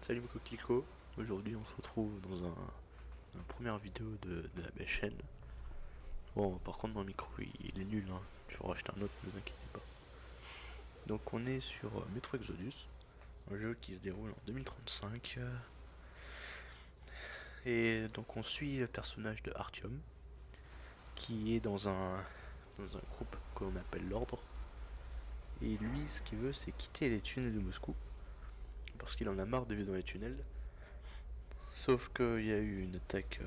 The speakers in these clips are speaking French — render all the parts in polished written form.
Salut mon coquelicot, aujourd'hui on se retrouve dans une première vidéo de la belle chaîne. Bon, par contre mon micro il est nul, hein. Je vais en racheter un autre, ne vous inquiétez pas. Donc on est sur Metro Exodus, un jeu qui se déroule en 2035. Et donc on suit le personnage de Artyom, qui est dans un groupe qu'on appelle l'Ordre. Et lui, ce qu'il veut, c'est quitter les tunnels de Moscou, parce qu'il en a marre de vivre dans les tunnels. Sauf qu'il y a eu une attaque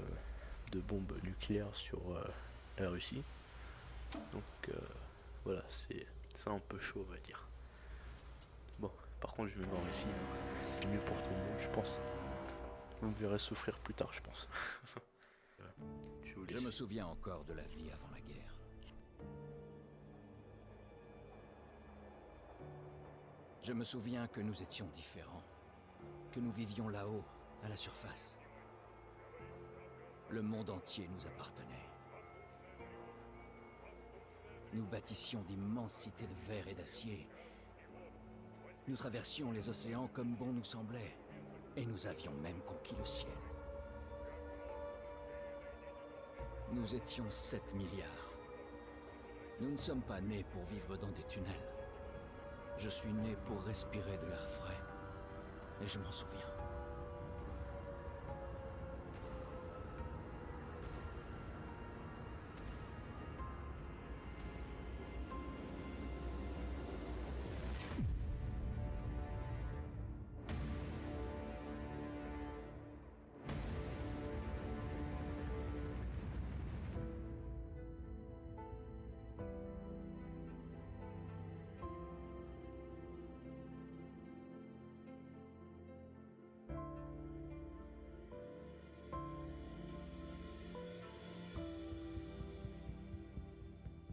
de bombes nucléaires sur la Russie. Donc voilà, c'est un peu chaud, on va dire. Bon, par contre, je vais me voir ici, hein. C'est mieux pour tout le monde, je pense. Vous me verrez souffrir plus tard, je pense. Je vais vous Je me laisser. souviens encore de la vie avant la guerre. Je me souviens que nous étions différents, que nous vivions là-haut, à la surface. Le monde entier nous appartenait. Nous bâtissions d'immenses cités de verre et d'acier. Nous traversions les océans comme bon nous semblait, et nous avions même conquis le ciel. Nous étions 7 milliards. Nous ne sommes pas nés pour vivre dans des tunnels. Je suis né pour respirer de l'air frais, et je m'en souviens.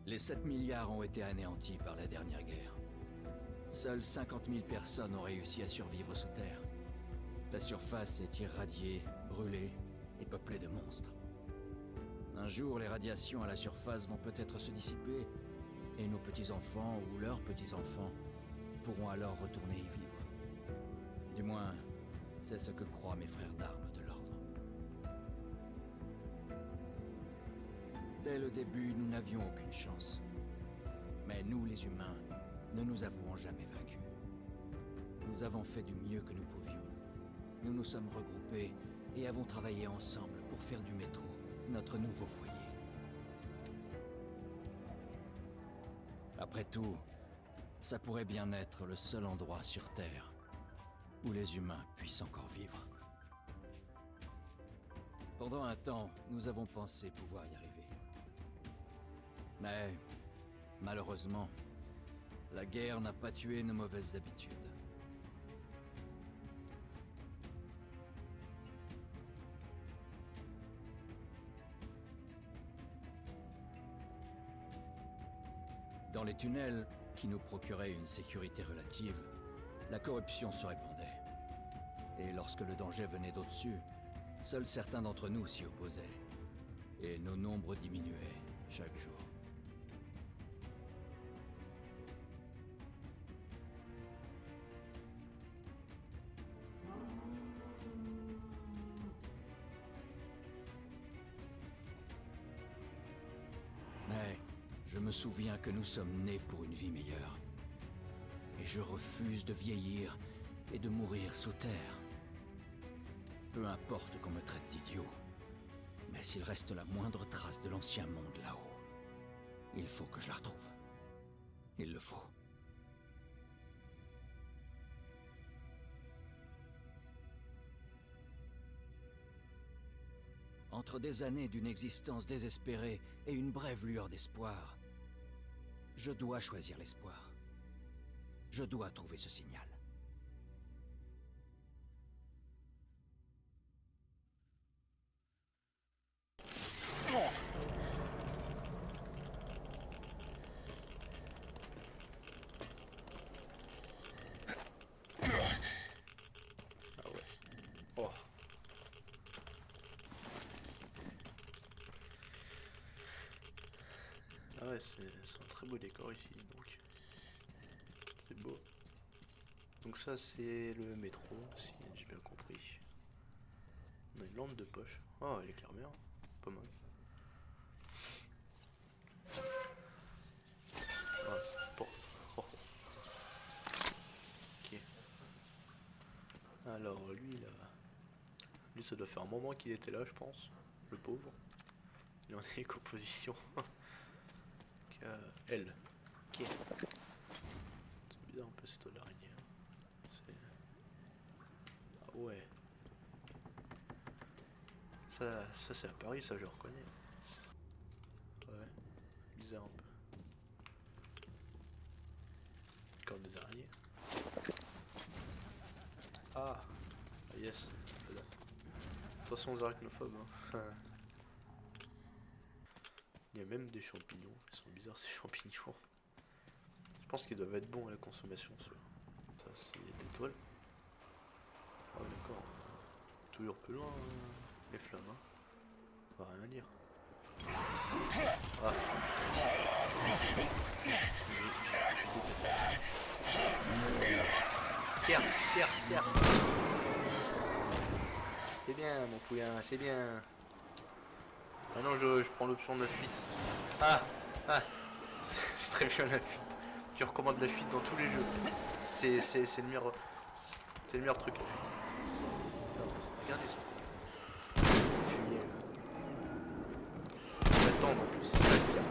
Les 7 milliards ont été anéantis par la dernière guerre. Seules 50 000 personnes ont réussi à survivre sous terre. La surface est irradiée, brûlée et peuplée de monstres. Un jour, les radiations à la surface vont peut-être se dissiper, et nos petits-enfants ou leurs petits-enfants pourront alors retourner y vivre. Du moins, c'est ce que croient mes frères d'armes de l'Ordre. Dès le début, nous n'avions aucune chance. Mais nous, les humains, ne nous avouons jamais vaincus. Nous avons fait du mieux que nous pouvions. Nous nous sommes regroupés et avons travaillé ensemble pour faire du métro notre nouveau foyer. Après tout, ça pourrait bien être le seul endroit sur Terre où les humains puissent encore vivre. Pendant un temps, nous avons pensé pouvoir y arriver. Mais, malheureusement, la guerre n'a pas tué nos mauvaises habitudes. Dans les tunnels, qui nous procuraient une sécurité relative, la corruption se répandait. Et lorsque le danger venait d'au-dessus, seuls certains d'entre nous s'y opposaient. Et nos nombres diminuaient chaque jour. Mais je me souviens que nous sommes nés pour une vie meilleure. Et je refuse de vieillir et de mourir sous terre. Peu importe qu'on me traite d'idiot, mais s'il reste la moindre trace de l'ancien monde là-haut, il faut que je la retrouve. Il le faut. Entre des années d'une existence désespérée et une brève lueur d'espoir, je dois choisir l'espoir. Je dois trouver ce signal. Ah ouais. Oh. Ah ouais, c'est un très beau décor ici, donc. C'est beau. Donc ça c'est le métro, si j'ai bien compris. une lampe de poche. Oh, elle éclaire bien. Pas mal. Ah, c'est une porte. Oh. Ok. Alors, lui, là. Lui, ça doit faire un moment qu'il était là, je pense. Le pauvre. Il en est composition. L. Ok. C'est bizarre un peu cette toile d'araignée. Ah ouais. Ça c'est à Paris, ça je reconnais. Ouais. Bizarre un peu. Encore des araignées. Ah. Yes. J'adore. Attention aux arachnophobes. Hein. Il y a même des champignons. Ils sont bizarres ces champignons. Je pense qu'ils doivent être bons à la consommation, ceux-là. Ça, c'est des toiles. Ah, d'accord. Toujours plus loin, les flammes. Hein. On va rien lire. Ah. Je déteste ça. Pierre. C'est bien, mon poulain, c'est bien. Maintenant, je prends l'option de la fuite. Ah. C'est très bien la fuite. Tu recommandes la fuite dans tous les jeux. C'est le meilleur. C'est le meilleur truc, la fuite. Alors, regardez ça. Fumier. Attendre en plus, ça vient.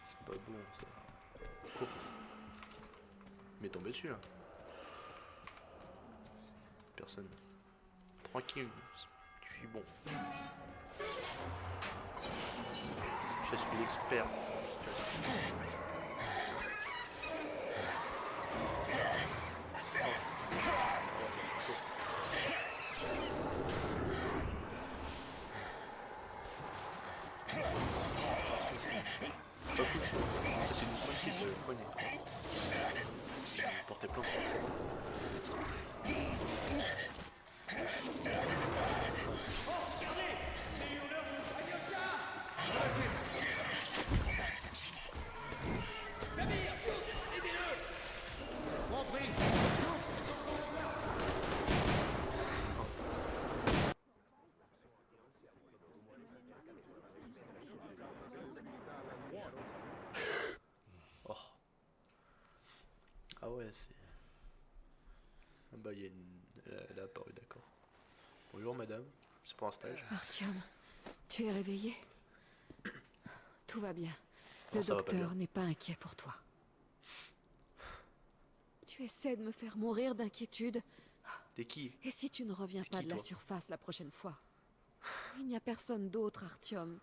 C'est pas bon ça. Cours. Mais tombé dessus là. Personne. Tranquille. Je suis bon. Je suis l'expert. C'est pas cool ça. Ça c'est une soin qui se poignée. Portez plainte forcément. Oh. Ah ouais, c'est... Ah bah, il y a une... Elle a apparu, d'accord. Bonjour madame, c'est pour un stage. Artyom, tu es réveillé? Tout va bien. Non, Le ça va pas docteur bien. n'est pas inquiet pour toi. Tu essaies de me faire mourir d'inquiétude. T'es qui? Et si tu ne reviens C'est pas qui, de la toi surface la prochaine fois? Il n'y a personne d'autre, Artyom.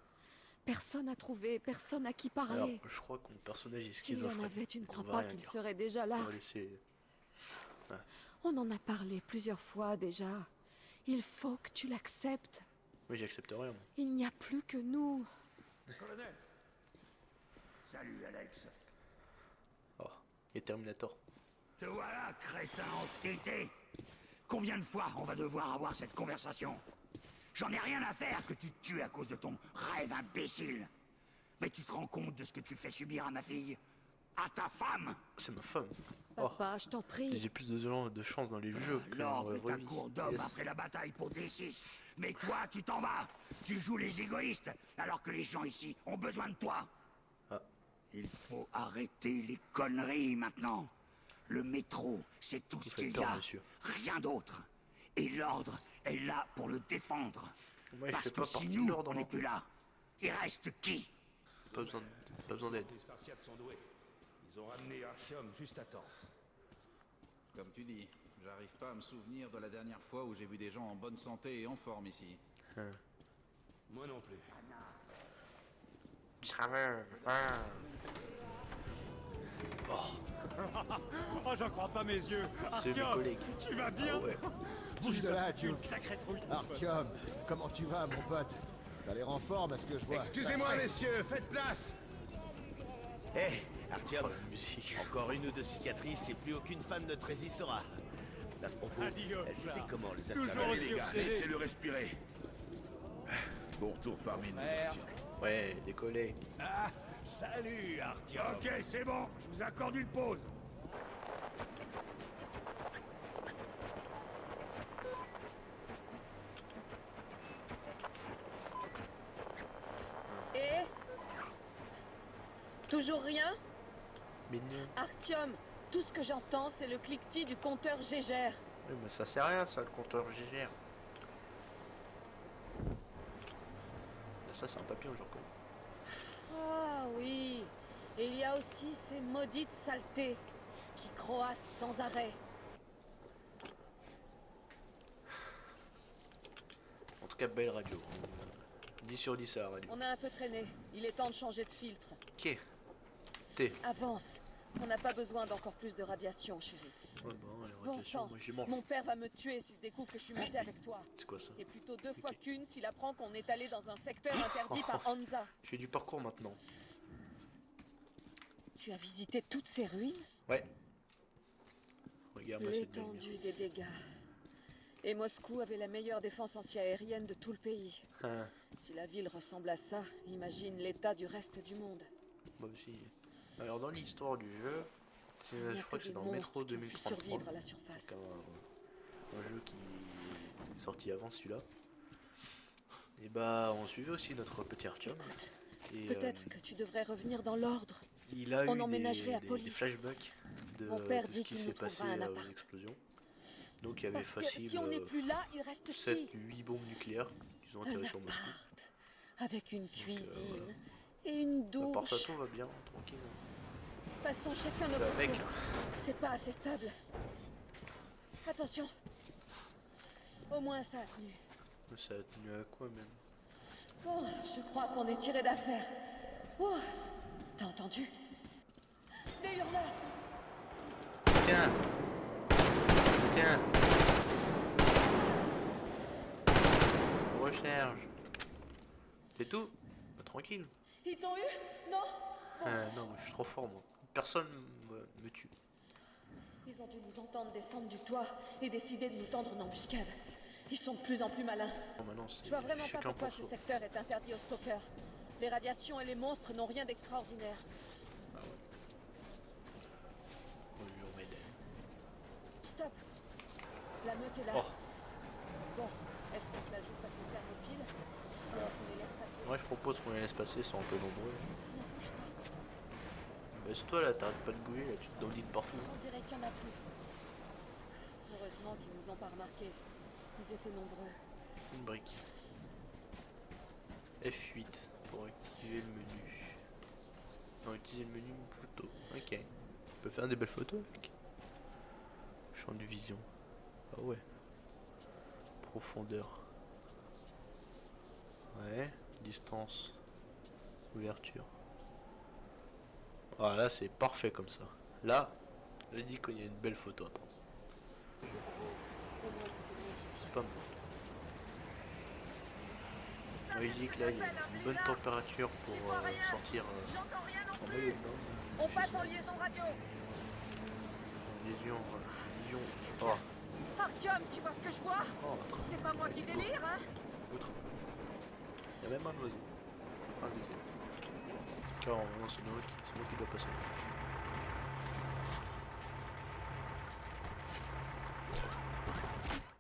Personne à trouver, personne à qui Alors, parler. je crois que mon personnage est S'il y en schizophrène. avait, tu ne Il crois va pas rien qu'il dire. serait déjà là? On va laisser... On en a parlé plusieurs fois déjà. Il faut que tu l'acceptes. Oui, j'accepte rien, moi. Il n'y a plus que nous. Colonel. Salut, Alex. Oh, et Terminator. Te voilà, crétin entêté. Combien de fois on va devoir avoir cette conversation? J'en ai rien à faire que tu te tues à cause de ton rêve imbécile. Mais tu te rends compte de ce que tu fais subir à ma fille? À ta femme? C'est ma femme. Oh, Papa, je t'en prie. j'ai plus de chance dans les jeux que dans L'ordre la est vraie un vie. cours d'homme Yes. après la bataille pour D6. Mais toi, tu t'en vas. Tu joues les égoïstes, alors que les gens ici ont besoin de toi. Ah. Il faut arrêter les conneries maintenant. Le métro, c'est tout Il ce fait qu'il y tort, a. monsieur. Rien d'autre. Et l'ordre est là pour le défendre. Moi, je Parce fais que pas si partie de nous, l'ordre, on non. n'est plus là, il reste qui? Pas besoin d'aide. Les Spartiates sont doués. Ils ont ramené Artyom juste à temps. Comme tu dis, j'arrive pas à me souvenir de la dernière fois où j'ai vu des gens en bonne santé et en forme ici. Moi non plus. Oh, j'en crois pas mes yeux. C'est mes collègues. Tu vas bien? Ah ouais. Bouge de là, Duke. Sacré truc. Artyom, comment tu vas, mon pote? T'as l'air en forme à ce que je vois. Excusez-moi, messieurs, faites place. Hé, Oh, Artyom, la musique. encore une ou deux cicatrices et plus aucune femme ne te résistera. À ce propos, Adios, elles étaient là. comment les Toujours affaires? aussi obsédé. Laissez-le respirer. Bon retour parmi nous, Artyom. Ouais, des collègues. Ah, salut, Artyom. Ok, c'est bon, je vous accorde une pause. Toujours rien? Mais non. Artyom, tout ce que j'entends, c'est le cliquetis du compteur Gégère. Oui, mais ça sert à rien, ça, le compteur GGR. Ça, c'est un papillon, je reconnais. Ah oui, et il y a aussi ces maudites saletés qui croassent sans arrêt. En tout cas, belle radio. 10 sur 10 à la radio. On a un peu traîné, il est temps de changer de filtre. Ok. T. Avance, on n'a pas besoin d'encore plus de radiation, chérie. Ouais, bon, les Bon radiations, sang, moi j'y mange. mon père va me tuer s'il découvre que je suis montée avec toi. C'est quoi ça? Et plutôt 2 fois qu'une s'il apprend qu'on est allé dans un secteur interdit par Hansa. Je fais du parcours maintenant. Tu as visité toutes ces ruines? Ouais. Regarde-moi cette baigne. L'étendue des dégâts. Et Moscou avait la meilleure défense antiaérienne de tout le pays. Ah, Si la ville ressemble à ça, imagine l'état du reste du monde. moi aussi. Alors, dans l'histoire du jeu, Il n'y a je crois que c'est des dans monstres Metro qui ont pu 2033. survivre à la surface. Donc, un jeu qui est sorti avant celui-là. Et bah, on suivait aussi notre petit Artyom. Écoute, Et peut-être que tu devrais revenir dans l'ordre. il a on eu emménagerait à des Polis. flashbacks de, Mon père de dit ce qui qu'il s'est nous passé trouvera un aux appart. explosions. Donc il y avait Parce que facile si on n'est plus là, il reste 7-8 bombes nucléaires qui ont un atterri sur Moscou. appart avec une cuisine voilà. et une À part ça, douche. tout va bien, tranquille. Passons chacun C'est notre avec. tour. C'est pas assez stable. Attention. Au moins ça a tenu. Ça a tenu à quoi même? Bon, je crois qu'on est tiré d'affaire. Oh, t'as entendu? Des hurleurs. Tiens! Tiens! Recharge! C'est tout? Bah, tranquille. Ils t'ont eu? Non? Non, mais je suis trop fort moi. Personne me tue. Ils ont dû nous entendre descendre du toit et décider de nous tendre une embuscade. Ils sont de plus en plus malins. Non, maintenant, c'est Je vois vraiment pas chacun pourquoi pour ce soi. secteur est interdit aux stalkers. Les radiations et les monstres n'ont rien d'extraordinaire. Ah ouais. On m'aide. Stop. La meute est là. Oh, Bon, est-ce qu'on se la joue face au thermophile? Alors qu'on les laisse passer. moi je propose qu'on les laisse passer, ils sont un peu nombreux. Baisse-toi là, t'arrêtes pas de bouger, là, tu te dandines partout. On dirait qu'il y en a plus. Heureusement qu'ils nous ont pas remarqués. Ils étaient nombreux. Une brique. F8 pour activer le menu. Non, utiliser le menu photo. Ok. Tu peux faire des belles photos avec. Champ de vision. Ah ouais. Profondeur. Ouais. Distance. Ouverture. Ah là c'est parfait comme ça. Là, j'ai dit qu'il y a une belle photo à prendre. C'est pas mal. Moi il dit que là il y a une bonne température pour sortir en maillot de bain. On passe en liaison radio. Légion, Légion. Oh, Artyom, tu vois ce que je vois? oh, d'accord. C'est pas moi qui délire, hein? Outre. Il y a même un oiseau. Un deuxième. Car non, c'est moi qui dois passer.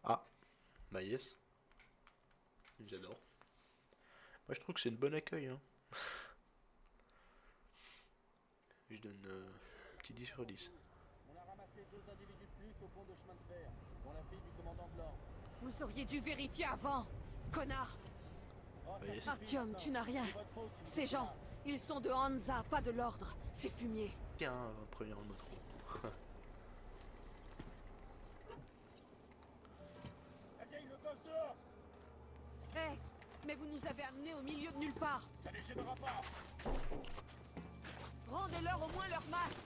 Ah, bah yes. J'adore. Moi je trouve que c'est une bonne accueil. Hein. Je donne petit 10 sur 10. Vous auriez dû vérifier avant, connard. Bah yes. Artyom, tu n'as rien. Ces gens, ils sont de Hansa, pas de l'ordre. C'est fumier. Tiens, un premier en métro. Hé, mais vous nous avez amenés au milieu de nulle part. Ça les gênera pas. Rendez-leur au moins leur masque.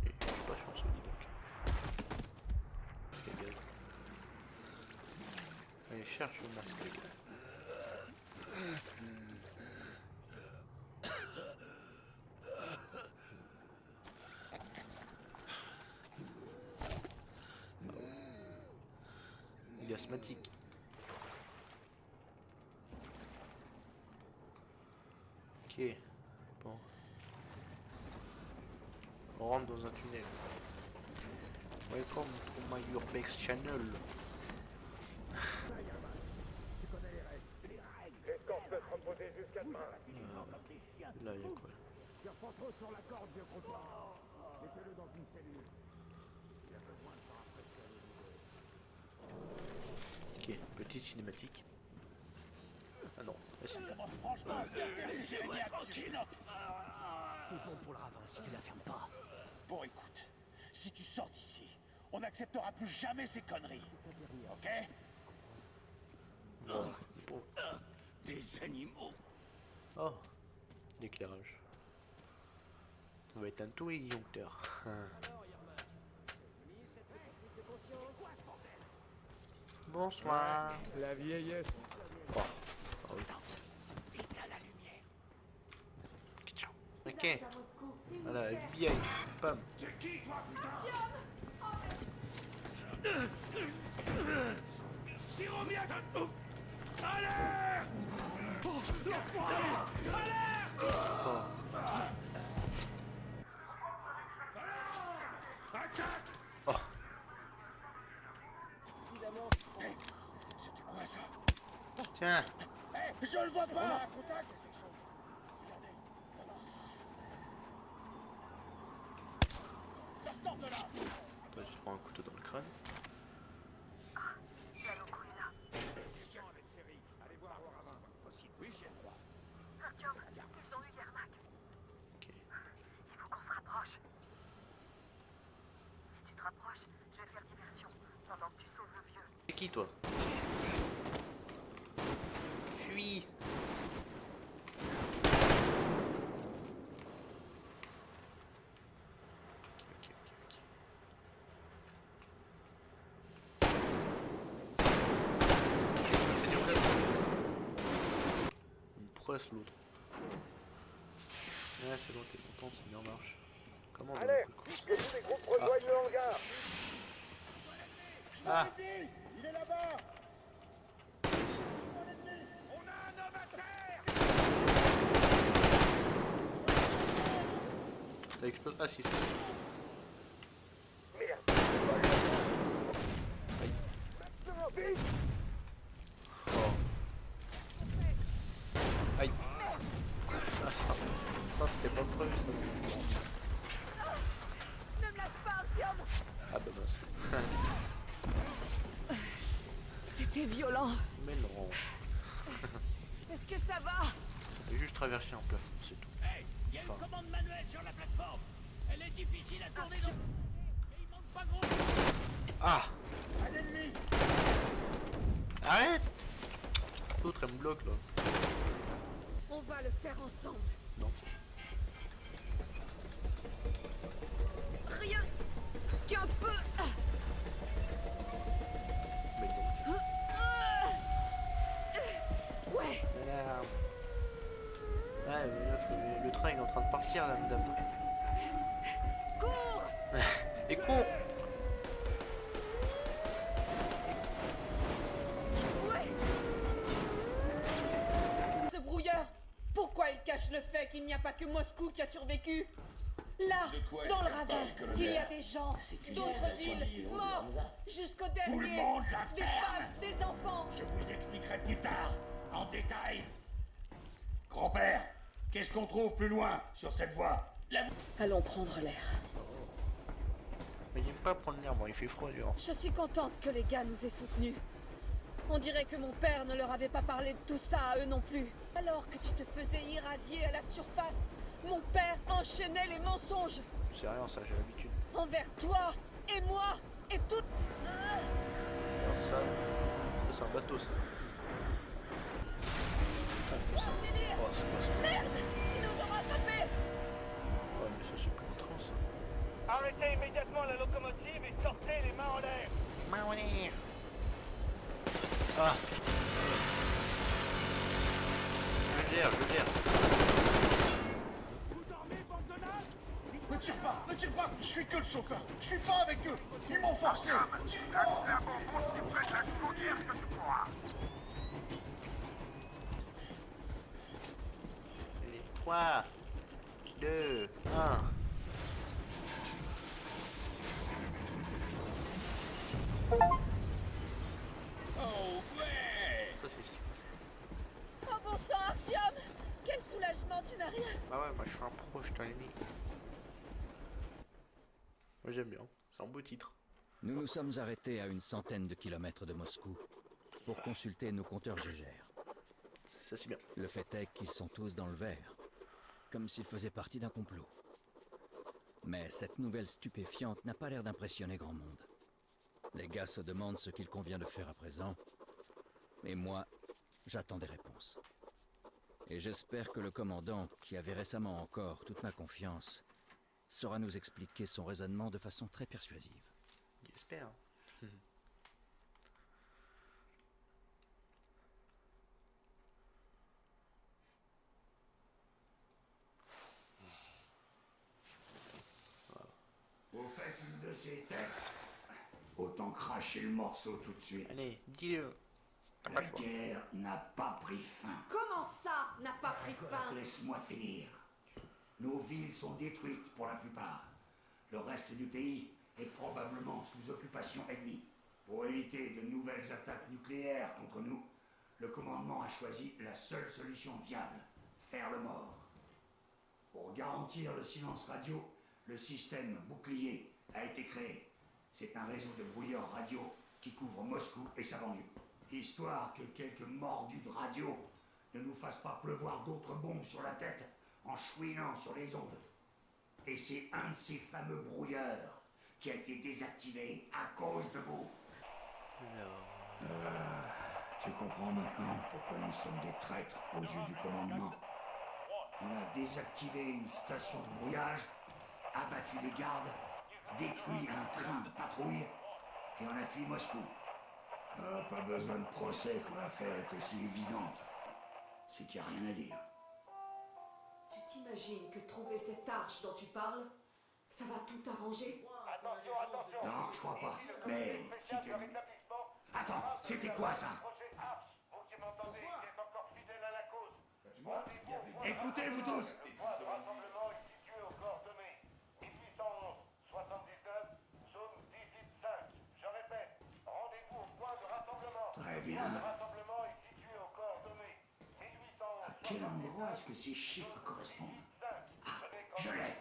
Et je suis pas chanceux, dis donc. Quel gaz. Allez, cherche le masque, les gars. Il est asthmatique. Ok. Bon. On rentre dans un tunnel. Welcome to my Urbex channel. Là, il y a quoi? Ok, petite cinématique. Ah non, Laissez-moi tranquille. T'es bon pour le ravin si tu la fermes pas. Bon, écoute, si tu sors d'ici, on n'acceptera plus jamais ces conneries. Ok? bon, bon. Des animaux. Oh, l'éclairage. Ça va être un tout extincteur. Bonsoir. La vieillesse. Oh, ah oui. Ok, ciao. Ok. Voilà, FBI. Pam. C'est qui toi, putain? Siromia. Alerte! Oh, l'enfoiré! Alerte! Oh. Attaque! Oh. Hey, c'était quoi ça? Tiens. Hey, je le vois pas! Contact! Sors de là! Toi, tu te prends un couteau dans le crâne. Oui, j'ai le droit. Ok. C'est qui toi? Fuis. Ok, ok, ok. Il me presse l'autre. Ouais, c'est bon, t'es content, c'est bien en marche. Comment on Alerte! donne Que tous les groupes rejoignent le hangar! Ah. Il est là-bas! On a un homme à terre! Ça explose. Ah si, c'est... Merde! Aïe. Vite! Oh. Aïe. Ah, ça c'était pas prévu ça. Ne me lâche pas, Artyom! Ah bah mince. C'était violent. Mais non. Est-ce que ça va? J'ai juste traversé un plafond, c'est tout. Hey, il y a Enfin. une commande manuelle sur la plateforme. Elle est difficile à tourner dans... Et il manque pas gros. Ah. Un ennemi! Arrête. L'autre elle me bloque là. On va le faire ensemble. Non. Rien qu'un peu. Mais non. Ouais. Merde. Ouais, le train il est en train de partir là, madame. Cours. Et cours. Ouais. Ce brouilleur, pourquoi il cache le fait qu'il n'y a pas que Moscou qui a survécu? Là, De quoi dans est-ce le qu'elle ravin, parle, colonel? il y a des gens, d'autres villes, morts, jusqu'au dernier. monde la Des ferme. femmes, des enfants. Je vous expliquerai plus tard, en détail. Grand-père, qu'est-ce qu'on trouve plus loin sur cette voie? Allons prendre l'air. Mais il aime pas prendre l'air, bon il fait froid dehors. Je suis contente que les gars nous aient soutenus. On dirait que mon père ne leur avait pas parlé de tout ça à eux non plus. Alors que tu te faisais irradier à la surface, mon père enchaînait les mensonges C'est rien ça, j'ai l'habitude. envers toi et moi et tout. Alors ça c'est un bateau ça. Ah, comme ça. Oh, c'est pas ça. Merde, ils nous ont rattrapés. Ouais, mais ça c'est plus en trans. Arrêtez immédiatement la locomotive et sortez les mains en l'air! Main en l'air. Ah. Je gère, je gère. Vous dormez, bande de nazes? Ne tire pas, je suis que le chauffeur, je suis pas avec eux, ils m'ont forcé. Il est 3, 2, 1. Oh ouais! Ça c'est... Oh bon sang, Artyom! Quel soulagement, tu n'as rien! Ah ouais, moi je suis un pro, je t'en ai mis. Moi j'aime bien, c'est un beau titre. Nous nous sommes arrêtés à une centaine de kilomètres de Moscou pour consulter nos compteurs Gégère. Ça c'est bien. Le fait est qu'ils sont tous dans le vert, comme s'ils faisaient partie d'un complot. Mais cette nouvelle stupéfiante n'a pas l'air d'impressionner grand monde. Les gars se demandent ce qu'il convient de faire à présent, et moi, j'attends des réponses. Et j'espère que le commandant, qui avait récemment encore toute ma confiance, saura nous expliquer son raisonnement de façon très persuasive. J'espère. Vous faites une de ces têtes, autant cracher le morceau tout de suite. Allez, dis-le. La guerre n'a pas pris fin. Comment ça n'a pas pris fin? Laisse-moi finir. Nos villes sont détruites pour la plupart. Le reste du pays est probablement sous occupation ennemie. Pour éviter de nouvelles attaques nucléaires contre nous, le commandement a choisi la seule solution viable, faire le mort. Pour garantir le silence radio, le système bouclier a été créé. C'est un réseau de brouilleurs radio qui couvre Moscou et sa banlieue. Histoire que quelques mordus de radio ne nous fassent pas pleuvoir d'autres bombes sur la tête en chouinant sur les ondes. Et c'est un de ces fameux brouilleurs qui a été désactivé à cause de vous. Tu comprends maintenant pourquoi nous sommes des traîtres aux yeux du commandement. On a désactivé une station de brouillage, abattu les gardes, détruit un train de patrouille et on a fui Moscou. Pas besoin de procès quand l'affaire est aussi évidente. C'est qu'il n'y a rien à dire. Tu t'imagines que trouver cette arche dont tu parles, ça va tout arranger? Attention, attention. Non, je crois pas. Mais si tu... Attends, c'était quoi ça? Projet Arch, vous qui m'entendez, qui êtes encore fidèle à la cause. Écoutez, vous tous. Le point de rassemblement est situé aux coordonnées 1811, 79, zone 18-5. Je répète, rendez-vous au point de rassemblement. Très bien. Le point de rassemblement est situé aux coordonnées 1811. À quel endroit est-ce que ces chiffres correspondent? Ah, je l'ai.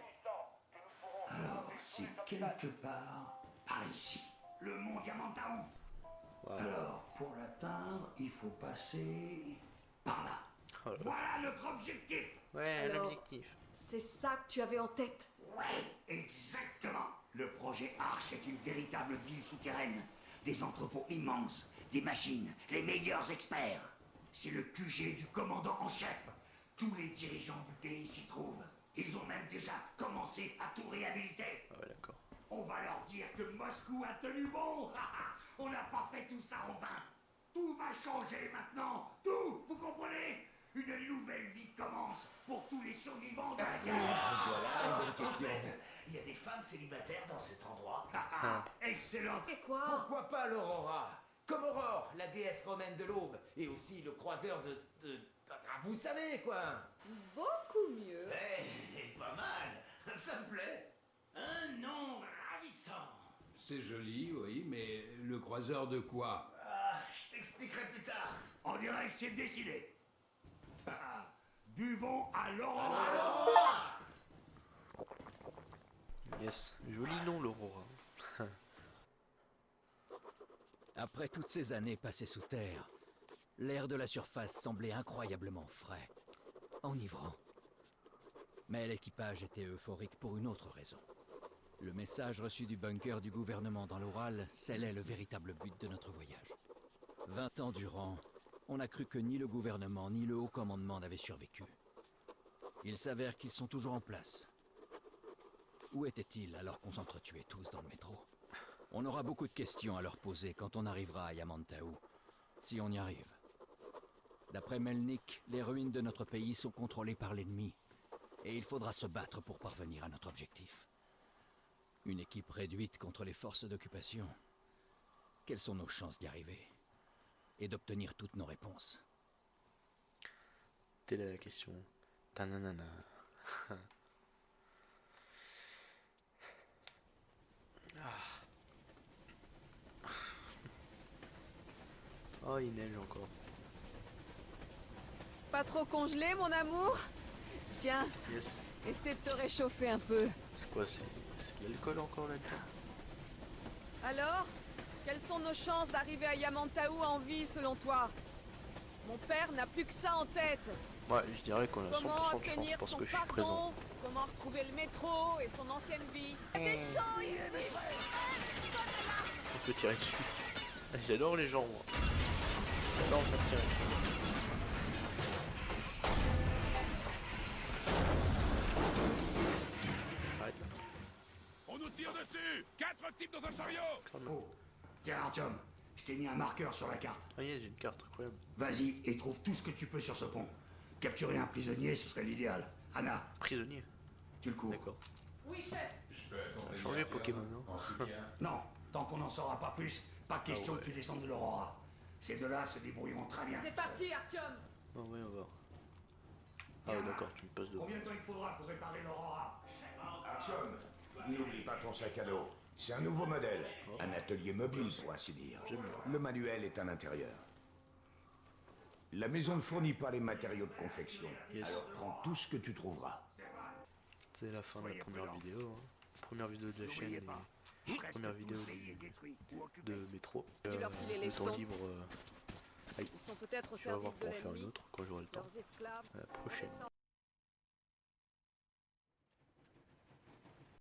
Alors, c'est quelque part par ici. Le mont Diamantaou. Alors, pour l'atteindre, il faut passer par là. Oh là là. Voilà notre objectif. Ouais, Alors, l'objectif. c'est ça que tu avais en tête? Ouais, exactement. Le projet Arch est une véritable ville souterraine. Des entrepôts immenses, des machines, les meilleurs experts. C'est le QG du commandant en chef. Tous les dirigeants du pays s'y trouvent. Ils ont même déjà commencé à tout réhabiliter. Ah ouais, d'accord. On va leur dire que Moscou a tenu bon. On n'a pas fait tout ça en vain. Tout va changer maintenant. Tout, vous comprenez? Une nouvelle vie commence pour tous les survivants de la guerre. Voilà une bonne question. En fait, Il y a des femmes célibataires dans cet endroit. Excellent. Et quoi? Pourquoi pas l'Aurora? Comme Aurore, la déesse romaine de l'aube, et aussi le croiseur de... Vous savez quoi? Beaucoup mieux. Pas mal, ça me plaît. Un nom ravissant. C'est joli, oui, mais le croiseur de quoi? Ah, je t'expliquerai plus tard. On dirait que c'est décidé. Buvons à l'Aurora. Yes, joli nom l'Aurora. Après toutes ces années passées sous terre, l'air de la surface semblait incroyablement frais, enivrant. Mais l'équipage était euphorique pour une autre raison. Le message reçu du bunker du gouvernement dans l'Oural scellait le véritable but de notre voyage. 20 ans durant, on a cru que ni le gouvernement ni le haut commandement n'avaient survécu. Il s'avère qu'ils sont toujours en place. Où étaient-ils alors qu'on s'entretuait tous dans le métro? On aura beaucoup de questions à leur poser quand on arrivera à Yamantaou, si on y arrive. D'après Melnik, les ruines de notre pays sont contrôlées par l'ennemi, et il faudra se battre pour parvenir à notre objectif. Une équipe réduite contre les forces d'occupation. Quelles sont nos chances d'y arriver? Et d'obtenir toutes nos réponses? Telle est la question. Tananana. Oh, il neige encore. Pas trop congelé, mon amour? Tiens, Yes. essaie de te réchauffer un peu. C'est quoi? C'est de l'alcool encore là-dedans? Alors, quelles sont nos chances d'arriver à Yamantau en vie, selon toi? Mon père n'a plus que ça en tête. Ouais, je dirais qu'on a 100% Comment de chance obtenir parce son que je suis pardon? présent. Comment retrouver le métro et son ancienne vie? Des gens ici! On peut tirer dessus. J'adore les gens, moi. J'adore me faire tirer dessus. Arrête là. On nous tire dessus! 4 types dans un chariot! Oh, tiens Artyom, je t'ai mis un marqueur sur la carte. Ah yes, j'ai une carte incroyable. Vas-y et trouve tout ce que tu peux sur ce pont. Capturer un prisonnier, ce serait l'idéal. Anna, Prisonnier. tu le couvres. D'accord. Oui, chef. Ça a changé Pokémon, non? Non, tant qu'on n'en saura pas plus, pas question ouais. que tu descendes de l'Aurora. Ces deux-là se débrouilleront très bien. C'est parti, Artyom. Ah ouais, on va voir. Ah ouais, d'accord, tu me passes devant. Combien de temps il faudra pour réparer l'Aurora? Artyom, n'oublie pas ton sac à dos. C'est un nouveau modèle. Un atelier mobile, pour ainsi dire. Le manuel est à l'intérieur. La maison ne fournit pas les matériaux de confection. Yes. Alors prends tout ce que tu trouveras. C'est la fin de la première vidéo. Hein. Première vidéo de la chaîne et première vidéo de métro. Tu leur filais les Le temps jetons. libre. Ils sont peut-être au Je vais voir service de pour en faire une l'ennemi. autre quand j'aurai le temps. Leurs esclaves. À la prochaine. connaissant